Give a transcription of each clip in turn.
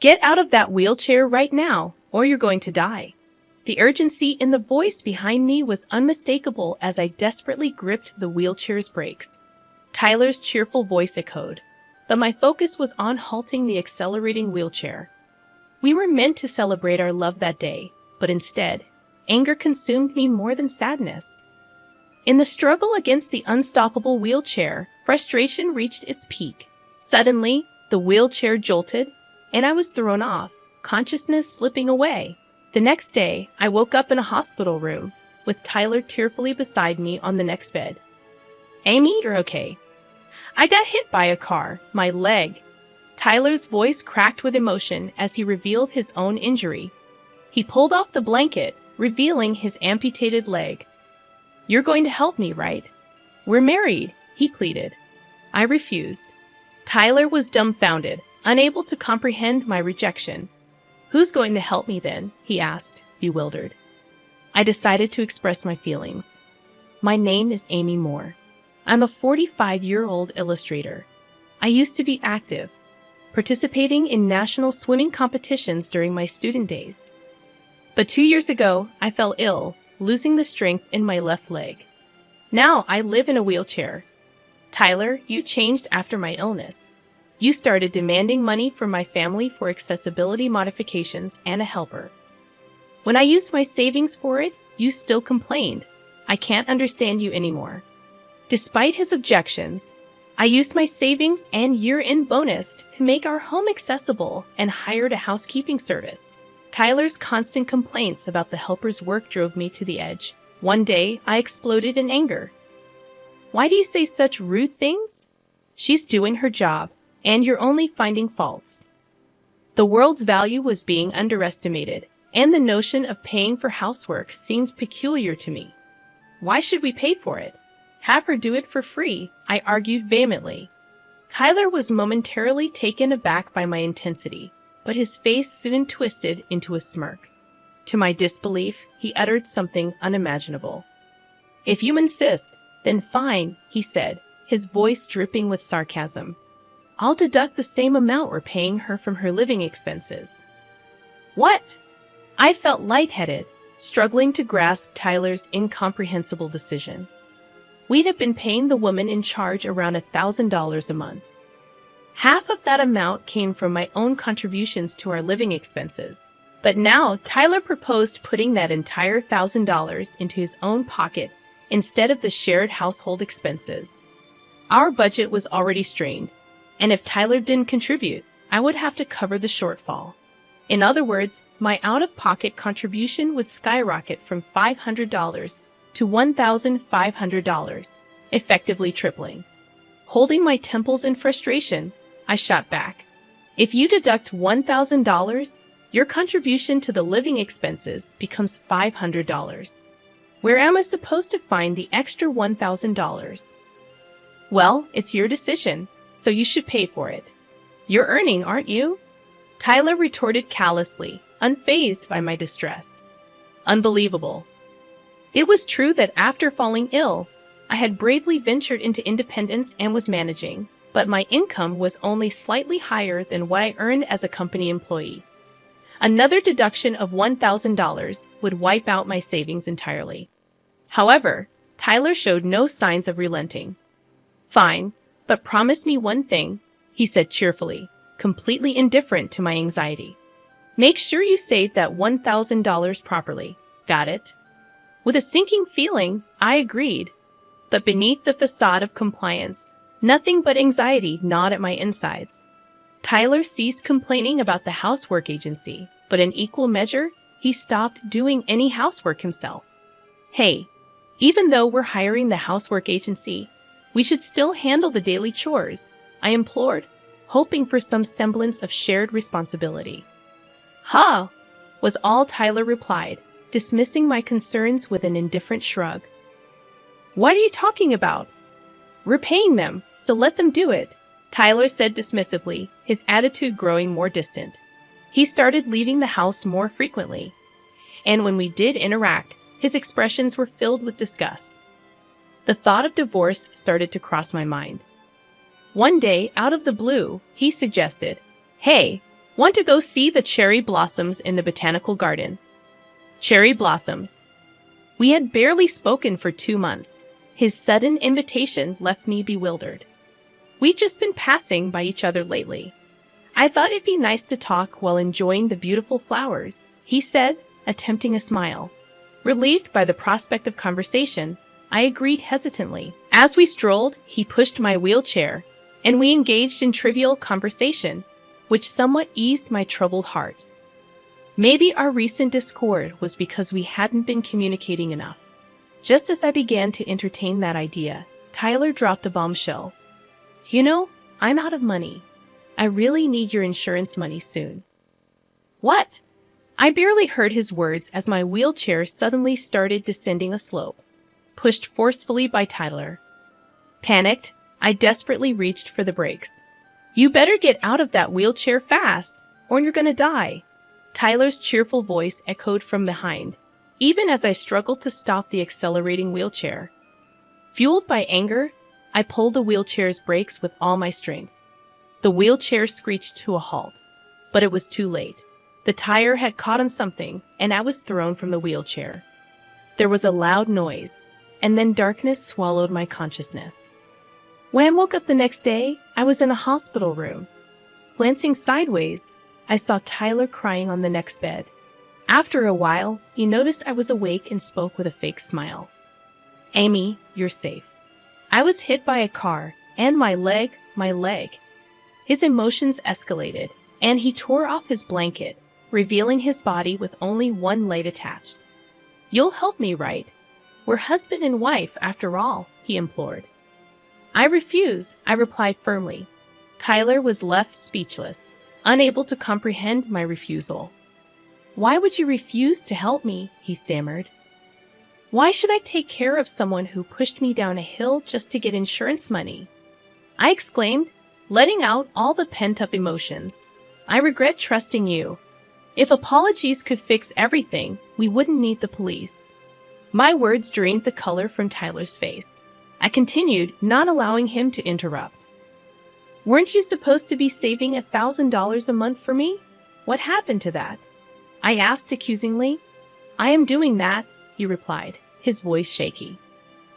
Get out of that wheelchair right now, or you're going to die. The urgency in the voice behind me was unmistakable as I desperately gripped the wheelchair's brakes. Tyler's cheerful voice echoed, but my focus was on halting the accelerating wheelchair. We were meant to celebrate our love that day, but instead, anger consumed me more than sadness. In the struggle against the unstoppable wheelchair, frustration reached its peak. Suddenly, the wheelchair jolted, and I was thrown off, consciousness slipping away. The next day, I woke up in a hospital room, with Tyler tearfully beside me on the next bed. Amy, you're okay. I got hit by a car, my leg. Tyler's voice cracked with emotion as he revealed his own injury. He pulled off the blanket, revealing his amputated leg. You're going to help me, right? We're married, he pleaded. I refused. Tyler was dumbfounded, unable to comprehend my rejection. Who's going to help me then? He asked, bewildered. I decided to express my feelings. My name is Amy Moore. I'm a 45-year-old illustrator. I used to be active, participating in national swimming competitions during my student days. But 2 years ago, I fell ill, losing the strength in my left leg. Now I live in a wheelchair. Tyler, you changed after my illness. You started demanding money from my family for accessibility modifications and a helper. When I used my savings for it, you still complained. I can't understand you anymore. Despite his objections, I used my savings and year-end bonus to make our home accessible and hired a housekeeping service. Tyler's constant complaints about the helper's work drove me to the edge. One day, I exploded in anger. Why do you say such rude things? She's doing her job, and you're only finding faults. The world's value was being underestimated, and the notion of paying for housework seemed peculiar to me. Why should we pay for it? Have her do it for free, I argued vehemently. Tyler was momentarily taken aback by my intensity, but his face soon twisted into a smirk. To my disbelief, he uttered something unimaginable. If you insist, then fine, he said, his voice dripping with sarcasm. I'll deduct the same amount we're paying her from her living expenses. What? I felt lightheaded, struggling to grasp Tyler's incomprehensible decision. We'd have been paying the woman in charge around $1,000 a month. Half of that amount came from my own contributions to our living expenses. But now Tyler proposed putting that entire $1,000 into his own pocket instead of the shared household expenses. Our budget was already strained, and if Tyler didn't contribute, I would have to cover the shortfall. In other words, my out-of-pocket contribution would skyrocket from $500 to $1,500, effectively tripling. Holding my temples in frustration, I shot back. If you deduct $1,000, your contribution to the living expenses becomes $500. Where am I supposed to find the extra $1,000? Well, it's your decision, so you should pay for it. You're earning, aren't you? Tyler retorted callously, unfazed by my distress. Unbelievable. It was true that after falling ill, I had bravely ventured into independence and was managing, but my income was only slightly higher than what I earned as a company employee. Another deduction of $1,000 would wipe out my savings entirely. However, Tyler showed no signs of relenting. Fine, but promise me one thing, he said cheerfully, completely indifferent to my anxiety. Make sure you save that $1,000 properly. Got it? With a sinking feeling, I agreed. But beneath the facade of compliance, nothing but anxiety gnawed at my insides. Tyler ceased complaining about the housework agency, but in equal measure, he stopped doing any housework himself. Hey, even though we're hiring the housework agency, we should still handle the daily chores, I implored, hoping for some semblance of shared responsibility. Ha! Was all Tyler replied, dismissing my concerns with an indifferent shrug. What are you talking about? We're paying them, so let them do it, Tyler said dismissively, his attitude growing more distant. He started leaving the house more frequently, and when we did interact, his expressions were filled with disgust. The thought of divorce started to cross my mind. One day, out of the blue, he suggested, "Hey, Want to go see the cherry blossoms in the botanical garden? Cherry blossoms. We had barely spoken for 2 months. His sudden invitation left me bewildered. We'd just been passing by each other lately. I thought it'd be nice to talk while enjoying the beautiful flowers, he said, attempting a smile. Relieved by the prospect of conversation, I agreed hesitantly. As we strolled, he pushed my wheelchair, and we engaged in trivial conversation, which somewhat eased my troubled heart. Maybe our recent discord was because we hadn't been communicating enough. Just as I began to entertain that idea, Tyler dropped a bombshell. You know, I'm out of money. I really need your insurance money soon. What? I barely heard his words as my wheelchair suddenly started descending a slope, pushed forcefully by Tyler. Panicked, I desperately reached for the brakes. You better get out of that wheelchair fast, or you're gonna die. Tyler's cheerful voice echoed from behind, even as I struggled to stop the accelerating wheelchair. Fueled by anger, I pulled the wheelchair's brakes with all my strength. The wheelchair screeched to a halt, but it was too late. The tire had caught on something, and I was thrown from the wheelchair. There was a loud noise, and then darkness swallowed my consciousness. When I woke up the next day, I was in a hospital room. Glancing sideways, I saw Tyler crying on the next bed. After a while, he noticed I was awake and spoke with a fake smile. Amy, you're safe. I was hit by a car, and my leg. His emotions escalated, and he tore off his blanket, revealing his body with only one leg attached. You'll help me, right? We're husband and wife, after all, he implored. I refuse, I replied firmly. Tyler was left speechless, unable to comprehend my refusal. Why would you refuse to help me? He stammered. Why should I take care of someone who pushed me down a hill just to get insurance money? I exclaimed, letting out all the pent-up emotions. I regret trusting you. If apologies could fix everything, we wouldn't need the police. My words drained the color from Tyler's face. I continued, not allowing him to interrupt. Weren't you supposed to be saving $1,000 a month for me? What happened to that? I asked accusingly. I am doing that, he replied, his voice shaky.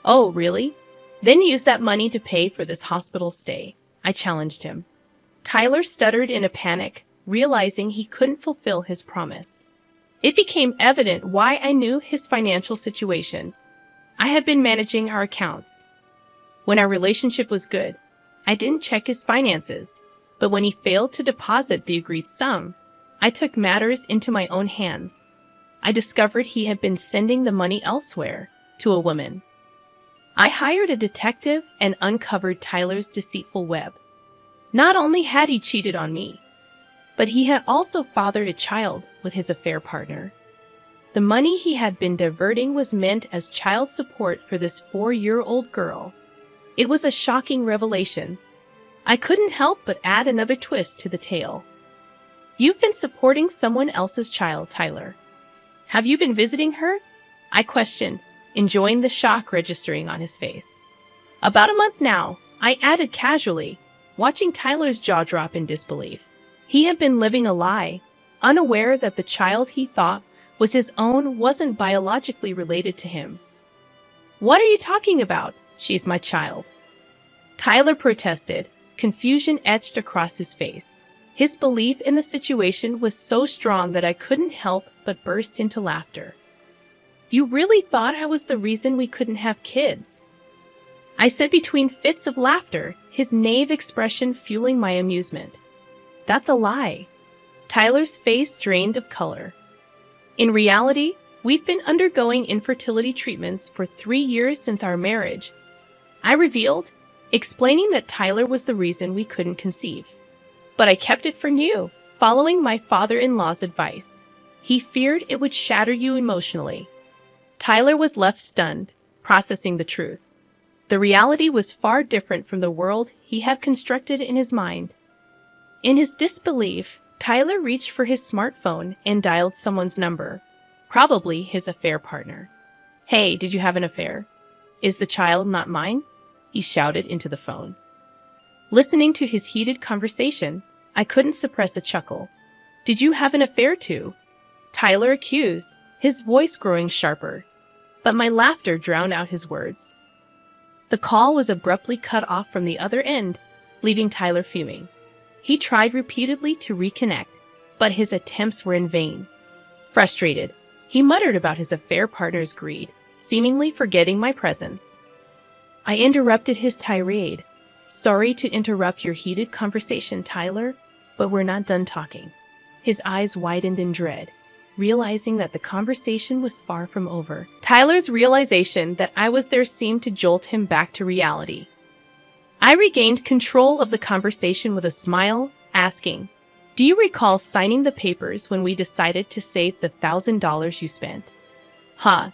Oh, really? Then use that money to pay for this hospital stay, I challenged him. Tyler stuttered in a panic, realizing he couldn't fulfill his promise. It became evident why I knew his financial situation. I had been managing our accounts. When our relationship was good, I didn't check his finances, but when he failed to deposit the agreed sum, I took matters into my own hands. I discovered he had been sending the money elsewhere, to a woman. I hired a detective and uncovered Tyler's deceitful web. Not only had he cheated on me, but he had also fathered a child with his affair partner. The money he had been diverting was meant as child support for this 4-year-old girl. It was a shocking revelation. I couldn't help but add another twist to the tale. You've been supporting someone else's child, Tyler. Have you been visiting her? I questioned, enjoying the shock registering on his face. About a month now, I added casually, watching Tyler's jaw drop in disbelief. He had been living a lie, unaware that the child he thought was his own wasn't biologically related to him. What are you talking about? She's my child. Tyler protested, confusion etched across his face. His belief in the situation was so strong that I couldn't help but burst into laughter. You really thought I was the reason we couldn't have kids? I said between fits of laughter, his naive expression fueling my amusement. That's a lie. Tyler's face drained of color. In reality, we've been undergoing infertility treatments for 3 years since our marriage, I revealed, explaining that Tyler was the reason we couldn't conceive. But I kept it from you, following my father-in-law's advice. He feared it would shatter you emotionally. Tyler was left stunned, processing the truth. The reality was far different from the world he had constructed in his mind. In his disbelief, Tyler reached for his smartphone and dialed someone's number, probably his affair partner. Hey, did you have an affair? Is the child not mine? He shouted into the phone. Listening to his heated conversation, I couldn't suppress a chuckle. Did you have an affair too? Tyler accused, his voice growing sharper. But my laughter drowned out his words. The call was abruptly cut off from the other end, leaving Tyler fuming. He tried repeatedly to reconnect, but his attempts were in vain. Frustrated, he muttered about his affair partner's greed, seemingly forgetting my presence. I interrupted his tirade. Sorry to interrupt your heated conversation, Tyler, but we're not done talking. His eyes widened in dread, realizing that the conversation was far from over. Tyler's realization that I was there seemed to jolt him back to reality. I regained control of the conversation with a smile, asking, "Do you recall signing the papers when we decided to save the $1,000 you spent?" Huh.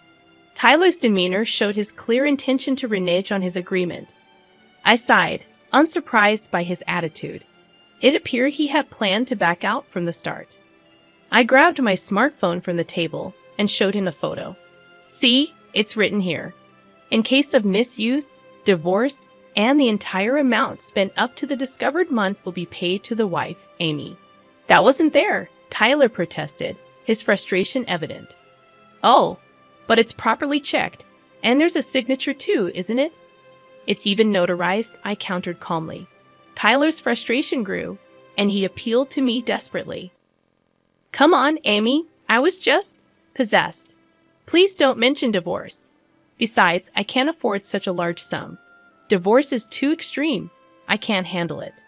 Tyler's demeanor showed his clear intention to renege on his agreement. I sighed, unsurprised by his attitude. It appeared he had planned to back out from the start. I grabbed my smartphone from the table and showed him a photo. See, it's written here. In case of misuse, divorce, and the entire amount spent up to the discovered month will be paid to the wife, Amy. That wasn't there, Tyler protested, his frustration evident. Oh, but it's properly checked, and there's a signature too, isn't it? It's even notarized, I countered calmly. Tyler's frustration grew, and he appealed to me desperately. Come on, Amy, I was just possessed. Please don't mention divorce. Besides, I can't afford such a large sum. Divorce is too extreme. I can't handle it.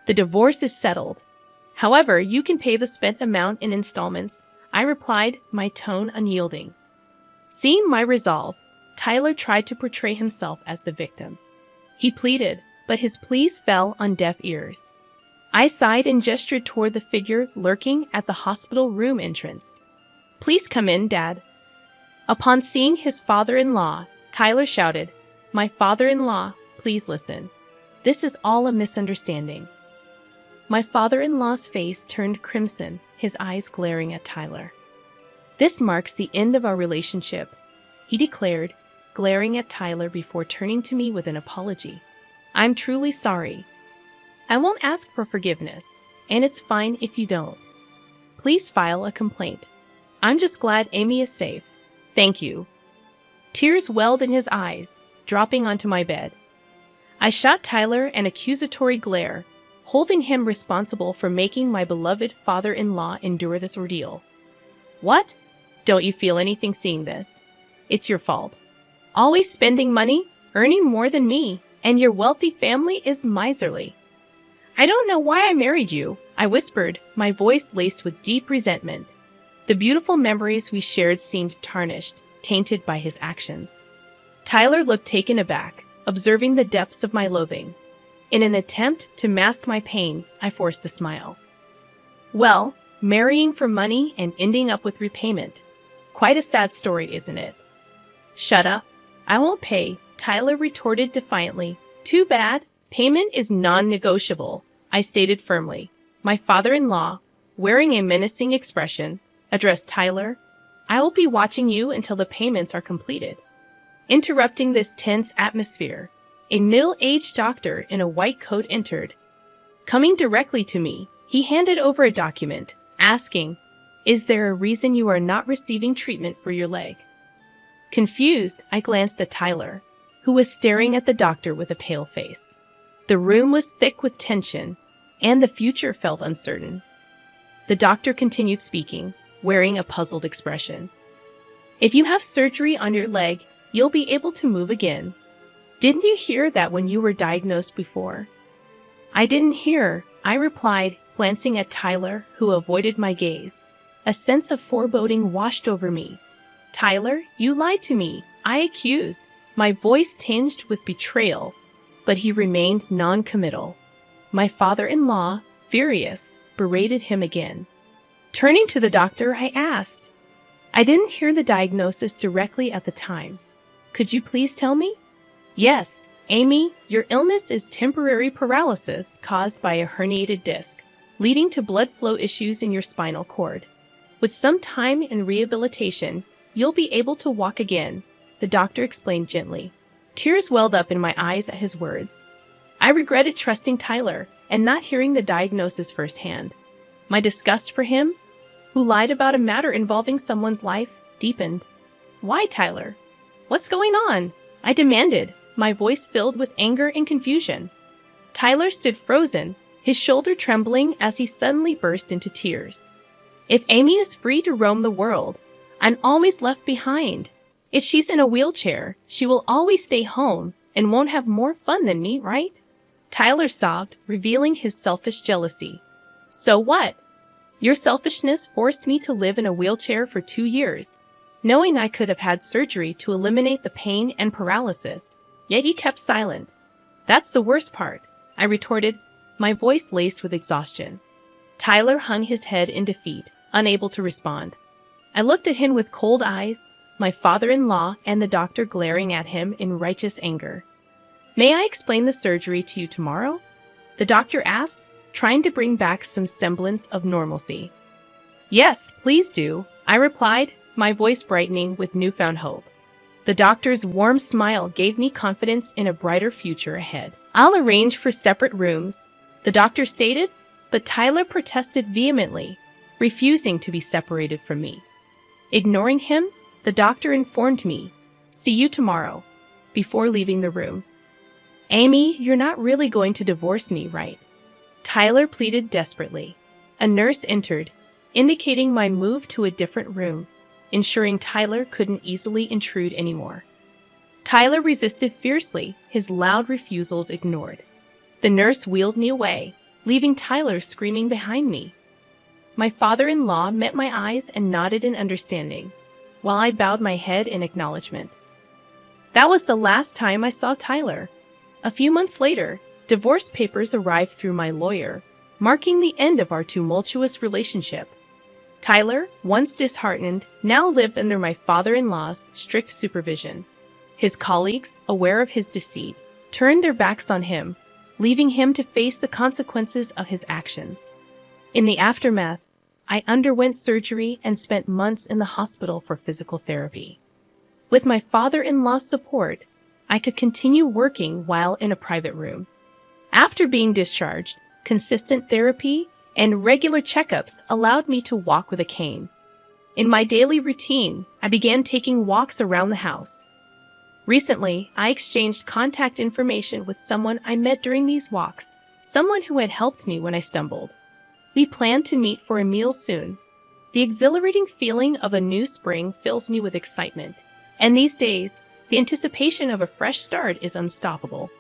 The divorce is settled. However, you can pay the spent amount in installments, I replied, my tone unyielding. Seeing my resolve, Tyler tried to portray himself as the victim. He pleaded, but his pleas fell on deaf ears. I sighed and gestured toward the figure lurking at the hospital room entrance. Please come in, Dad. Upon seeing his father-in-law, Tyler shouted, My father-in-law, please listen. This is all a misunderstanding. My father-in-law's face turned crimson, his eyes glaring at Tyler. This marks the end of our relationship, he declared, glaring at Tyler before turning to me with an apology. I'm truly sorry. I won't ask for forgiveness, and it's fine if you don't. Please file a complaint. I'm just glad Amy is safe. Thank you. Tears welled in his eyes, dropping onto my bed. I shot Tyler an accusatory glare, holding him responsible for making my beloved father-in-law endure this ordeal. What? Don't you feel anything seeing this? It's your fault. Always spending money, earning more than me, and your wealthy family is miserly. I don't know why I married you, I whispered, my voice laced with deep resentment. The beautiful memories we shared seemed tarnished, tainted by his actions. Tyler looked taken aback, observing the depths of my loathing. In an attempt to mask my pain, I forced a smile. Well, marrying for money and ending up with repayment. Quite a sad story, isn't it? Shut up. I won't pay, Tyler retorted defiantly. Too bad. Payment is non-negotiable, I stated firmly. My father-in-law, wearing a menacing expression, addressed Tyler. I will be watching you until the payments are completed. Interrupting this tense atmosphere, a middle-aged doctor in a white coat entered. Coming directly to me, he handed over a document, asking, Is there a reason you are not receiving treatment for your leg? Confused, I glanced at Tyler, who was staring at the doctor with a pale face. The room was thick with tension, and the future felt uncertain. The doctor continued speaking, wearing a puzzled expression. If you have surgery on your leg, you'll be able to move again. Didn't you hear that when you were diagnosed before? I didn't hear, I replied, glancing at Tyler, who avoided my gaze. A sense of foreboding washed over me. Tyler, you lied to me, I accused, my voice tinged with betrayal, but he remained non-committal. My father-in-law, furious, berated him again. Turning to the doctor, I asked, I didn't hear the diagnosis directly at the time. Could you please tell me? Yes, Amy, your illness is temporary paralysis caused by a herniated disc, leading to blood flow issues in your spinal cord. With some time and rehabilitation, you'll be able to walk again, the doctor explained gently. Tears welled up in my eyes at his words. I regretted trusting Tyler and not hearing the diagnosis firsthand. My disgust for him, who lied about a matter involving someone's life, deepened. Why, Tyler? What's going on? I demanded, my voice filled with anger and confusion. Tyler stood frozen, his shoulder trembling as he suddenly burst into tears. If Amy is free to roam the world, I'm always left behind. If she's in a wheelchair, she will always stay home and won't have more fun than me, right? Tyler sobbed, revealing his selfish jealousy. So what? Your selfishness forced me to live in a wheelchair for 2 years, knowing I could have had surgery to eliminate the pain and paralysis. Yet you kept silent. That's the worst part, I retorted, my voice laced with exhaustion. Tyler hung his head in defeat, unable to respond. I looked at him with cold eyes, my father-in-law and the doctor glaring at him in righteous anger. May I explain the surgery to you tomorrow? The doctor asked, trying to bring back some semblance of normalcy. Yes, please do, I replied, my voice brightening with newfound hope. The doctor's warm smile gave me confidence in a brighter future ahead. I'll arrange for separate rooms, the doctor stated, but Tyler protested vehemently, refusing to be separated from me. Ignoring him, the doctor informed me, "See you tomorrow," before leaving the room. Amy, you're not really going to divorce me, right? Tyler pleaded desperately. A nurse entered, indicating my move to a different room, ensuring Tyler couldn't easily intrude anymore. Tyler resisted fiercely, his loud refusals ignored. The nurse wheeled me away, leaving Tyler screaming behind me. My father-in-law met my eyes and nodded in understanding, while I bowed my head in acknowledgement. That was the last time I saw Tyler. A few months later, divorce papers arrived through my lawyer, marking the end of our tumultuous relationship. Tyler, once disheartened, now lived under my father-in-law's strict supervision. His colleagues, aware of his deceit, turned their backs on him, leaving him to face the consequences of his actions. In the aftermath, I underwent surgery and spent months in the hospital for physical therapy. With my father-in-law's support, I could continue working while in a private room. After being discharged, consistent therapy and regular checkups allowed me to walk with a cane. In my daily routine, I began taking walks around the house. Recently, I exchanged contact information with someone I met during these walks, someone who had helped me when I stumbled. We plan to meet for a meal soon. The exhilarating feeling of a new spring fills me with excitement, and these days, the anticipation of a fresh start is unstoppable.